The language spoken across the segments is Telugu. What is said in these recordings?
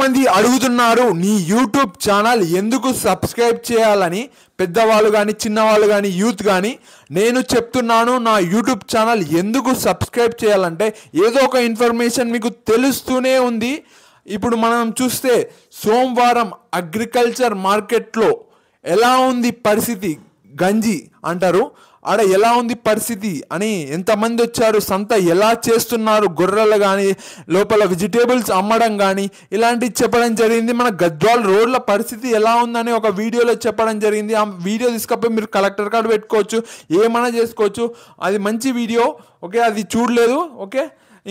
మంది అడుగుతున్నారు నీ యూట్యూబ్ ఛానల్ ఎందుకు సబ్స్క్రైబ్ చేయాలని, పెద్దవాళ్ళు కానీ చిన్నవాళ్ళు కానీ యూత్ కానీ. నేను చెప్తున్నాను, నా యూట్యూబ్ ఛానల్ ఎందుకు సబ్స్క్రైబ్ చేయాలంటే ఏదో ఒక ఇన్ఫర్మేషన్ మీకు తెలుస్తూనే ఉంది. ఇప్పుడు మనం చూస్తే సోమవారం అగ్రికల్చర్ మార్కెట్లో ఎలా ఉంది పరిస్థితి, గంజి అంటారు ఆడ ఎలా ఉంది పరిస్థితి అని, ఎంతమంది వచ్చారు, సంత ఎలా చేస్తున్నారు, గొర్రెలు కానీ లోపల వెజిటేబుల్స్ అమ్మడం కానీ ఇలాంటివి చెప్పడం జరిగింది. మన గద్వాల్ రోడ్ల పరిస్థితి ఎలా ఉందని ఒక వీడియోలో చెప్పడం జరిగింది. ఆ వీడియో తీసుకపోయి మీరు కలెక్టర్ కార్డు పెట్టుకోవచ్చు, ఏమైనా చేసుకోవచ్చు. అది మంచి వీడియో. ఓకే, అది చూడలేదు. ఓకే,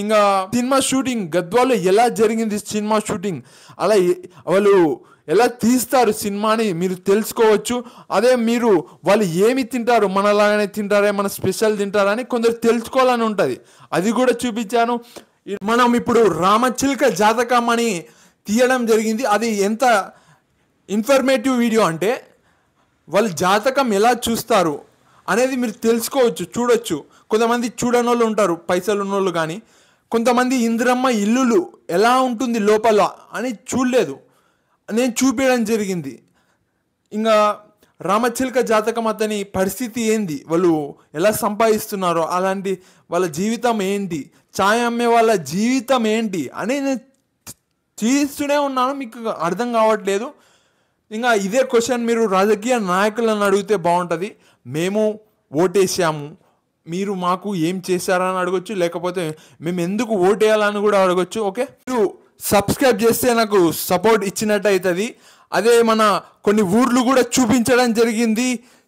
ఇంకా సినిమా షూటింగ్ గద్వాల్లో ఎలా జరిగింది, సినిమా షూటింగ్ అలా వాళ్ళు ఎలా తీస్తారు సినిమాని మీరు తెలుసుకోవచ్చు. అదే మీరు వాళ్ళు ఏమి తింటారు, మనలాగానే తింటారా, మన స్పెషల్ తింటారా అని కొందరు తెలుసుకోవాలని ఉంటుంది. అది కూడా చూపించాను. మనం ఇప్పుడు రామచిలుక జాతకం అని తీయడం జరిగింది. అది ఎంత ఇన్ఫర్మేటివ్ వీడియో అంటే వాళ్ళు జాతకం ఎలా చూస్తారు అనేది మీరు తెలుసుకోవచ్చు, చూడొచ్చు. కొంతమంది చూడని వాళ్ళు ఉంటారు, పైసలు ఉన్నోళ్ళు. కానీ కొంతమంది ఇందిరమ్మ ఇల్లులు ఎలా ఉంటుంది లోపల అని చూడలేదు, నేను చూపించడం జరిగింది. ఇంకా రామచిలుక జాతకం అతని పరిస్థితి ఏంది, వాళ్ళు ఎలా సంపాదిస్తున్నారో, అలాంటి వాళ్ళ జీవితం ఏంటి, ఛాయ్ అమ్మే వాళ్ళ జీవితం ఏంటి అని నేను తీస్తూనే ఉన్నాను. మీకు అర్థం కావట్లేదు. ఇంకా ఇదే క్వశ్చన్ మీరు రాజకీయ నాయకులను అడిగితే బాగుంటుంది. మేము ఓటేసాము, మీరు మాకు ఏం చేశారని అడగొచ్చు, లేకపోతే మేము ఎందుకు ఓటేయాలని కూడా అడగొచ్చు. ఓకే, మీరు సబ్స్క్రైబ్ చేస్తే నాకు సపోర్ట్ ఇచ్చినట్టు అవుతుంది. అదే మన కొన్ని ఊర్లు కూడా చూపించడం జరిగింది.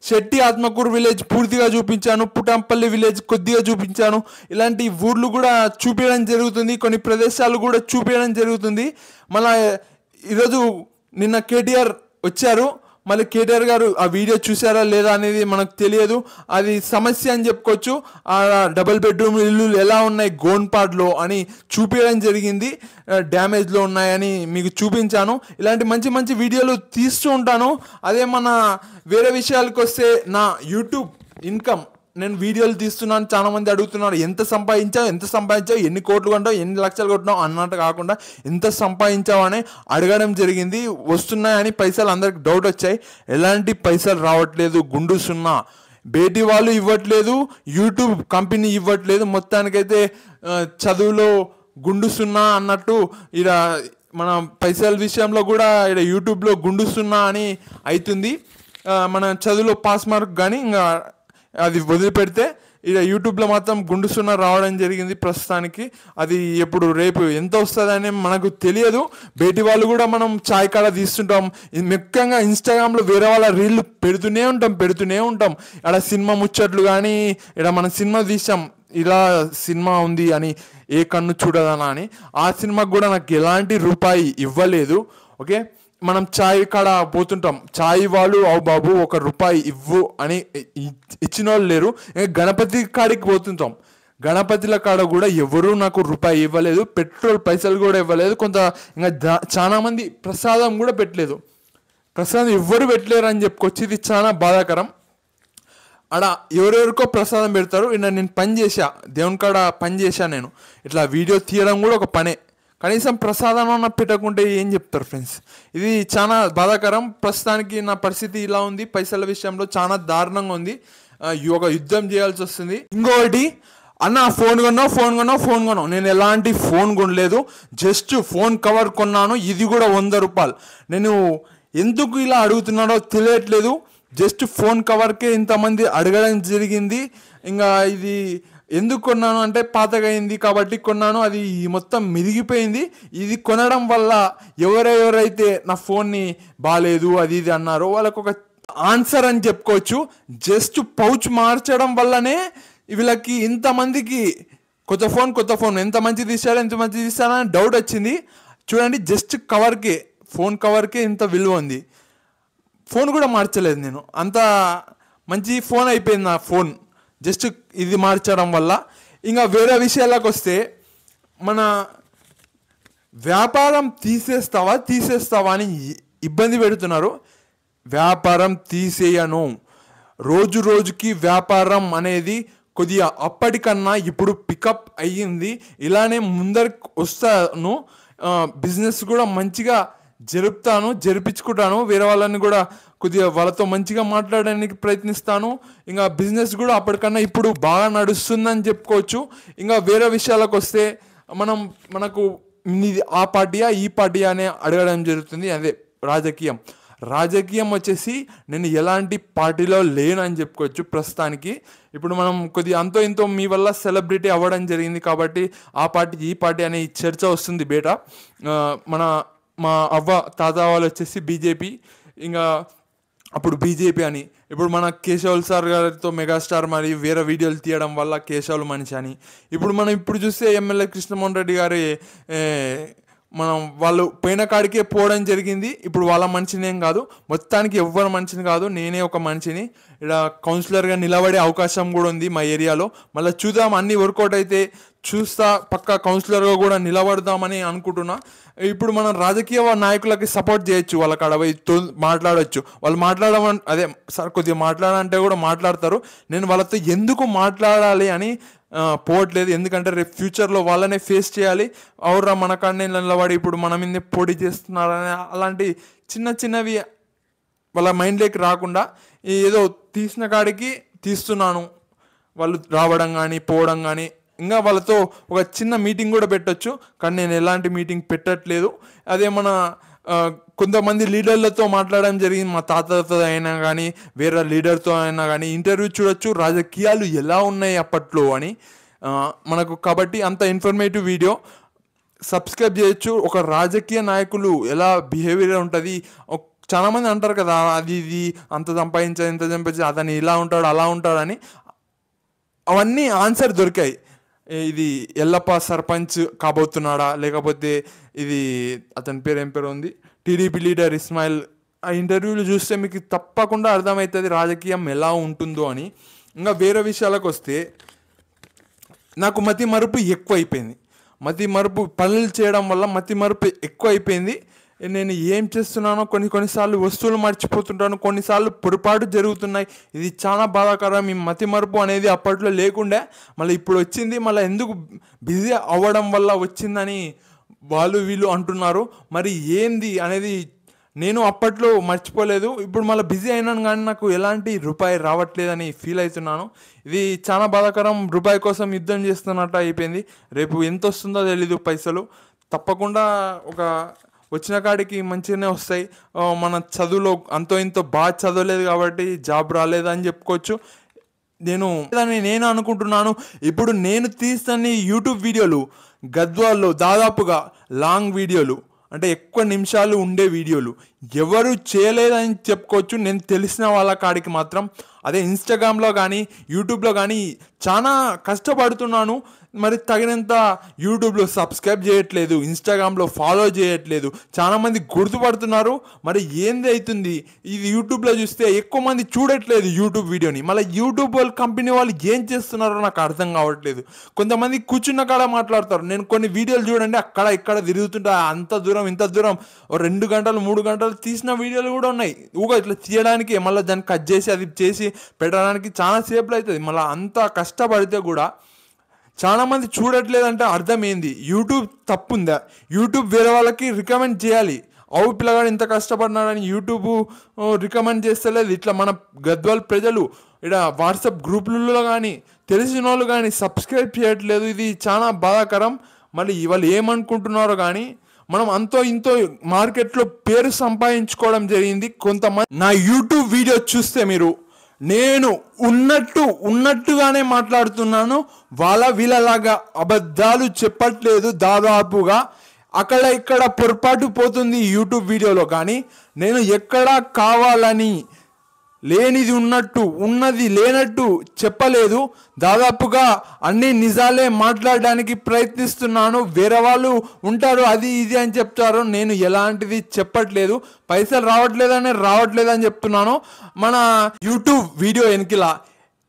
శెట్టి ఆత్మకూరు విలేజ్ పూర్తిగా చూపించాను, పుటంపల్లి విలేజ్ కొద్దిగా చూపించాను. ఇలాంటి ఊర్లు కూడా చూపించడం జరుగుతుంది, కొన్ని ప్రదేశాలు కూడా చూపించడం జరుగుతుంది. మళ్ళీ ఈరోజు నిన్న కేటీఆర్ వచ్చారు. మళ్ళీ కేటీఆర్ గారు ఆ వీడియో చూసారా లేదా అనేది మనకు తెలియదు. అది సమస్య అని చెప్పుకోవచ్చు. ఆ డబుల్ బెడ్రూమ్ ఇల్లు ఎలా ఉన్నాయి గోన్పాడ్లో అని చూపించడం జరిగింది, డ్యామేజ్లో ఉన్నాయని మీకు చూపించాను. ఇలాంటి మంచి మంచి వీడియోలు తీస్తూ ఉంటాను. అదే మన వేరే విషయాలకు వస్తే నా యూట్యూబ్ ఇన్కమ్, నేను వీడియోలు తీస్తున్నాను. చాలామంది అడుగుతున్నారు ఎంత సంపాదించావు, ఎన్ని కోట్లు కొంటావు, ఎన్ని లక్షలు కొట్టినావు అన్నట్టు కాకుండా ఎంత సంపాదించావు అని అడగడం జరిగింది. వస్తున్నాయని పైసలు అందరికి డౌట్ వచ్చాయి. ఎలాంటి పైసలు రావట్లేదు, గుండు సున్నా. బేటీ వాళ్ళు ఇవ్వట్లేదు, యూట్యూబ్ కంపెనీ ఇవ్వట్లేదు. మొత్తానికైతే చదువులో గుండు సున్నా అన్నట్టు ఇక్కడ మన పైసల విషయంలో కూడా ఇక్కడ యూట్యూబ్లో గుండు సున్నా అని అవుతుంది. మన చదువులో పాస్ మార్క్ కానీ ఇంకా అది వదిలిపెడితే ఇక యూట్యూబ్లో మాత్రం గుండు సున్నా రావడం జరిగింది ప్రస్తుతానికి. అది ఎప్పుడు రేపు ఎంత వస్తుందని మనకు తెలియదు. బయటి వాళ్ళు కూడా మనం ఛాయ్ కాడ తీస్తుంటాం. ముఖ్యంగా ఇన్స్టాగ్రామ్లో వేరే వాళ్ళ రీళ్ళు పెడుతూనే ఉంటాం. ఇక్కడ సినిమా ముచ్చట్లు కానీ, ఇక్కడ మనం సినిమా తీసాం, ఇలా సినిమా ఉంది అని, ఏ కన్ను చూడదనా అని. ఆ సినిమాకి కూడా నాకు ఎలాంటి రూపాయి ఇవ్వలేదు. ఓకే, మనం ఛాయ్ కాడ పోతుంటాం, ఛాయ్ వాళ్ళు అవు బాబు 1 రూపాయి ఇవ్వు అని ఇచ్చిన వాళ్ళు లేరు. గణపతి కాడికి పోతుంటాం, గణపతిల కాడ కూడా ఎవరు నాకు రూపాయి ఇవ్వలేదు, పెట్రోల్ పైసలు కూడా ఇవ్వలేదు. ఇంకా చాలా మంది ప్రసాదం కూడా పెట్టలేదు, ప్రసాదం ఎవ్వరు పెట్టలేరు అని చెప్పుకొచ్చి ఇది చాలా బాధాకరం. ఆడ ఎవరెవరికో ప్రసాదం పెడతారు. నేను పని చేశా, దేవుని కాడ పని చేశా. నేను ఇట్లా వీడియో తీయడం కూడా ఒక పనే. కనీసం ప్రసాదం అన్న పెట్టకుంటే ఏం చెప్తారు ఫ్రెండ్స్. ఇది చాలా బాధాకరం. ప్రస్తుతానికి నా పరిస్థితి ఇలా ఉంది, పైసల విషయంలో చాలా దారుణంగా ఉంది. ఒక యుద్ధం చేయాల్సి వస్తుంది. ఇంకొకటి, అన్న ఫోన్ కొన్నావు. నేను ఎలాంటి ఫోన్ కొనలేదు, జస్ట్ ఫోన్ కవర్ కొన్నాను. ఇది కూడా 100 రూపాయలు. నేను ఎందుకు ఇలా అడుగుతున్నాడో తెలియట్లేదు. జస్ట్ ఫోన్ కవర్కే ఇంతమంది అడగడం జరిగింది. ఇంకా ఇది ఎందుకు కొన్నాను అంటే పాతగా అయింది కాబట్టి కొన్నాను, అది మొత్తం మిరిగిపోయింది. ఇది కొనడం వల్ల ఎవరెవరైతే నా ఫోన్ని బాగాలేదు అది ఇది అన్నారో వాళ్ళకు ఒక ఆన్సర్ అని చెప్పుకోవచ్చు. జస్ట్ పౌచ్ మార్చడం వల్లనే వీళ్ళకి ఇంతమందికి కొత్త ఫోన్ ఎంత మంచి తీసారా అని డౌట్ వచ్చింది. చూడండి, జస్ట్ ఫోన్ కవర్కే ఇంత విలువ ఉంది. ఫోన్ కూడా మార్చలేదు నేను, అంత మంచి ఫోన్ అయిపోయింది నా ఫోన్ జస్ట్ ఇది మార్చడం వల్ల. ఇంకా వేరే విషయాలకు వస్తే, మన వ్యాపారం తీసేస్తావా అని ఇబ్బంది పెడుతున్నారు. వ్యాపారం తీసేయను, రోజుకి వ్యాపారం అనేది కొద్దిగా అప్పటికన్నా ఇప్పుడు పికప్ అయ్యింది. ఇలానే ముందరికి వస్తాను. బిజినెస్ కూడా మంచిగా జరిపించుకుంటాను. వేరే వాళ్ళని కూడా కొద్దిగా వాళ్ళతో మంచిగా మాట్లాడడానికి ప్రయత్నిస్తాను. ఇంకా బిజినెస్ కూడా అప్పటికన్నా ఇప్పుడు బాగా నడుస్తుందని చెప్పుకోవచ్చు. ఇంకా వేరే విషయాలకు వస్తే మనకు నీది ఆ పార్టీయా ఈ పార్టీయా అని అడగడం జరుగుతుంది. అదే రాజకీయం వచ్చేసి నేను ఎలాంటి పార్టీలో లేనని చెప్పుకోవచ్చు ప్రస్తుతానికి. ఇప్పుడు మనం కొద్దిగా అంతో ఇంతో మీ వల్ల సెలబ్రిటీ అవ్వడం జరిగింది కాబట్టి ఆ పార్టీ ఈ పార్టీ అనే చర్చ వస్తుంది బేట. మా అవ్వ తాత వాళ్ళు వచ్చేసి బీజేపీ, ఇంకా అప్పుడు బీజేపీ అని. ఇప్పుడు మన కేశవులు సార్ గారితో మెగాస్టార్ మరి వేరే వీడియోలు తీయడం వల్ల కేశవులు మనిషి అని. ఇప్పుడు చూస్తే ఎమ్మెల్యే కృష్ణమోహన్ రెడ్డి గారి వాళ్ళు పోయిన కాడికే పోవడం జరిగింది. ఇప్పుడు వాళ్ళ మనిషినేం కాదు, మొత్తానికి ఎవ్వరు మనిషిని కాదు, నేనే ఒక మనిషిని. ఇక్కడ కౌన్సిలర్గా నిలబడే అవకాశం కూడా ఉంది మా ఏరియాలో. మళ్ళీ చూద్దాం, అన్నీ వర్కౌట్ అయితే పక్కా కౌన్సిలర్గా కూడా నిలబడదామని అనుకుంటున్నా. ఇప్పుడు మనం రాజకీయ నాయకులకి సపోర్ట్ చేయొచ్చు, వాళ్ళ కాడ పోయి మాట్లాడవచ్చు. వాళ్ళు అదే సార్ కొద్దిగా మాట్లాడాలంటే కూడా మాట్లాడతారు. నేను వాళ్ళతో ఎందుకు మాట్లాడాలి అని పోవట్లేదు, ఎందుకంటే రేపు ఫ్యూచర్లో వాళ్ళనే ఫేస్ చేయాలి. అవురా మన కాడనే నిలబడి ఇప్పుడు మన మీద పోటీ చేస్తున్నారని అలాంటి చిన్నవి వాళ్ళ మైండ్లోకి రాకుండా ఏదో తీసిన కాడికి తీస్తున్నాను. వాళ్ళు రావడం కానీ పోవడం కానీ, ఇంకా వాళ్ళతో ఒక చిన్న మీటింగ్ కూడా పెట్టచ్చు, కానీ నేను ఎలాంటి మీటింగ్ పెట్టట్లేదు. అదే కొంతమంది లీడర్లతో మాట్లాడడం జరిగింది, మా తాతతో అయినా కానీ వేరే లీడర్తో అయినా కానీ ఇంటర్వ్యూ చూడొచ్చు, రాజకీయాలు ఎలా ఉన్నాయి అప్పట్లో అని మనకు. కాబట్టి అంత ఇన్ఫర్మేటివ్ వీడియో సబ్స్క్రైబ్ చేయొచ్చు. ఒక రాజకీయ నాయకులు ఎలా బిహేవియర్ ఉంటుంది, చాలామంది అంటారు కదా అది ఇది అంత సంపాదించాలి ఇంత సంపాదించాలి అతను ఇలా ఉంటాడు అలా ఉంటాడని, అవన్నీ ఆన్సర్ దొరికాయి. ఇది ఎల్లప్ప సర్పంచ్ కాబోతున్నాడా, లేకపోతే ఇది అతని పేరు ఏం పేరు ఉంది టీడీపీ లీడర్ ఇస్మాయిల్, ఆ ఇంటర్వ్యూలు చూస్తే మీకు తప్పకుండా అర్థమవుతుంది రాజకీయం ఎలా ఉంటుందో అని. ఇంకా వేరే విషయాలకు వస్తే నాకు మతి మరుపు పనులు చేయడం వల్ల మతి మరుపు ఎక్కువ అయిపోయింది. నేను ఏం చేస్తున్నానో కొన్నిసార్లు వస్తువులు మర్చిపోతుంటాను, కొన్నిసార్లు పొరపాటు జరుగుతున్నాయి. ఇది చాలా బాధాకరం. ఈ మతి మరుపు అనేది అప్పట్లో లేకుండే, మళ్ళీ ఇప్పుడు వచ్చింది. మళ్ళీ ఎందుకు బిజీ అవ్వడం వల్ల వచ్చిందని వీళ్ళు అంటున్నారు. మరి ఏంది అనేది నేను అప్పట్లో మర్చిపోలేదు, ఇప్పుడు మళ్ళీ బిజీ అయినాను కానీ నాకు ఎలాంటి రూపాయి రావట్లేదని ఫీల్ అవుతున్నాను. ఇది చాలా బాధాకరం. రూపాయి కోసం యుద్ధం చేస్తున్నట్టు అయిపోయింది. రేపు ఎంత వస్తుందో తెలీదు పైసలు. తప్పకుండా వచ్చిన కాడికి మంచిగానే వస్తాయి. మన చదువులో అంతో ఇంతో బాగా చదవలేదు కాబట్టి జాబ్ రాలేదని చెప్పుకోవచ్చు. నేను అనుకుంటున్నాను, ఇప్పుడు నేను తీస్తున్న యూట్యూబ్ వీడియోలు గద్వాల్లో దాదాపుగా లాంగ్ వీడియోలు, అంటే ఎక్కువ నిమిషాలు ఉండే వీడియోలు ఎవరు చేయలేదని చెప్పుకోవచ్చు. నేను తెలిసిన వాళ్ళ కాడికి మాత్రం అదే ఇన్స్టాగ్రామ్లో కానీ యూట్యూబ్లో కానీ చాలా కష్టపడుతున్నాను. మరి తగినంత యూట్యూబ్లో సబ్స్క్రైబ్ చేయట్లేదు, ఇన్స్టాగ్రామ్లో ఫాలో చేయట్లేదు, చాలామంది గుర్తుపడుతున్నారు. మరి ఏంది అవుతుంది, ఇది యూట్యూబ్లో చూస్తే ఎక్కువ మంది చూడట్లేదు యూట్యూబ్ వీడియోని. మళ్ళీ యూట్యూబ్ కంపెనీ వాళ్ళు ఏం చేస్తున్నారో నాకు అర్థం కావట్లేదు. కొంతమంది కూర్చున్న కాడ మాట్లాడతారు. నేను కొన్ని వీడియోలు చూడండి అక్కడ ఇక్కడ తిరుగుతుంటా, అంత దూరం ఇంత దూరం 2 గంటలు 3 గంటలు తీసిన వీడియోలు కూడా ఉన్నాయి. ఇట్లా తీయడానికి మళ్ళీ దాన్ని కట్ చేసి అది చేసి పెట్టడానికి చాలా సేపులు అవుతుంది. మళ్ళీ అంత కష్టపడితే కూడా చాలామంది చూడట్లేదంటే అర్థం ఏంది? యూట్యూబ్ తప్పుందా? యూట్యూబ్ వేరే వాళ్ళకి రికమెండ్ చేయాలి. పిల్లగాడు ఇంత కష్టపడినాడని యూట్యూబ్ రికమెండ్ చేస్తలేదు. ఇట్లా మన గద్వాల్ ప్రజలు ఇక్కడ వాట్సాప్ గ్రూపులలో కానీ తెలిసిన వాళ్ళు కానీ సబ్స్క్రైబ్ చేయట్లేదు. ఇది చాలా బాధాకరం. మళ్ళీ వాళ్ళు ఏమనుకుంటున్నారో కానీ మనం అంతో ఇంతో మార్కెట్లో పేరు సంపాదించుకోవడం జరిగింది. కొంతమంది నా యూట్యూబ్ వీడియో చూస్తే మీరు నేను ఉన్నట్టుగానే మాట్లాడుతున్నాను, వీళ్ళలాగా అబద్ధాలు చెప్పట్లేదు. దాదాపుగా అక్కడ ఇక్కడ పొరపాటు పోతుంది యూట్యూబ్ వీడియోలో, కానీ నేను ఎక్కడా కావాలని లేనిది ఉన్నట్టు ఉన్నది లేనట్టు చెప్పలేదు. దాదాపుగా అన్ని నిజాలే మాట్లాడడానికి ప్రయత్నిస్తున్నాను. వేరే వాళ్ళు ఉంటారు అది ఇది అని చెప్తారు, నేను ఎలాంటిది చెప్పట్లేదు. పైసలు రావట్లేదని చెప్తున్నాను. మన యూట్యూబ్ వీడియో వెనకలా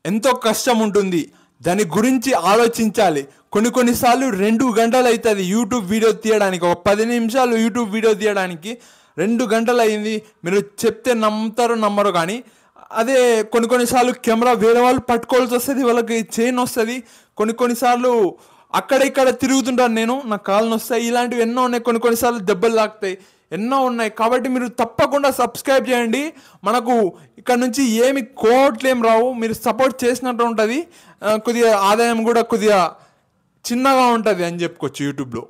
ఎంతో కష్టం ఉంటుంది, దాని గురించి ఆలోచించాలి. కొన్నిసార్లు 2 గంటలు అవుతుంది యూట్యూబ్ వీడియో తీయడానికి. ఒక 10 నిమిషాలు యూట్యూబ్ వీడియో తీయడానికి 2 గంటలు అయింది. మీరు చెప్తే నమ్మరు కానీ అదే కొన్నిసార్లు కెమెరా వేరే వాళ్ళు పట్టుకోవాల్సి వస్తుంది, వాళ్ళకి చైన్ వస్తుంది. కొన్నిసార్లు అక్కడ ఇక్కడ తిరుగుతుంటాను నేను, నాకు కాళ్ళు వస్తాయి, ఇలాంటివి ఎన్నో ఉన్నాయి, కొన్నిసార్లు దెబ్బలు తాకుతాయి, ఎన్నో ఉన్నాయి. కాబట్టి మీరు తప్పకుండా సబ్స్క్రైబ్ చేయండి. మనకు ఇక్కడ నుంచి ఏమి కోట్లు ఏం రావు, మీరు సపోర్ట్ చేసినట్టు ఉంటుంది, కొద్దిగా ఆదాయం కూడా కొద్దిగా చిన్నగా ఉంటుంది అని చెప్పుకోవచ్చు యూట్యూబ్లో.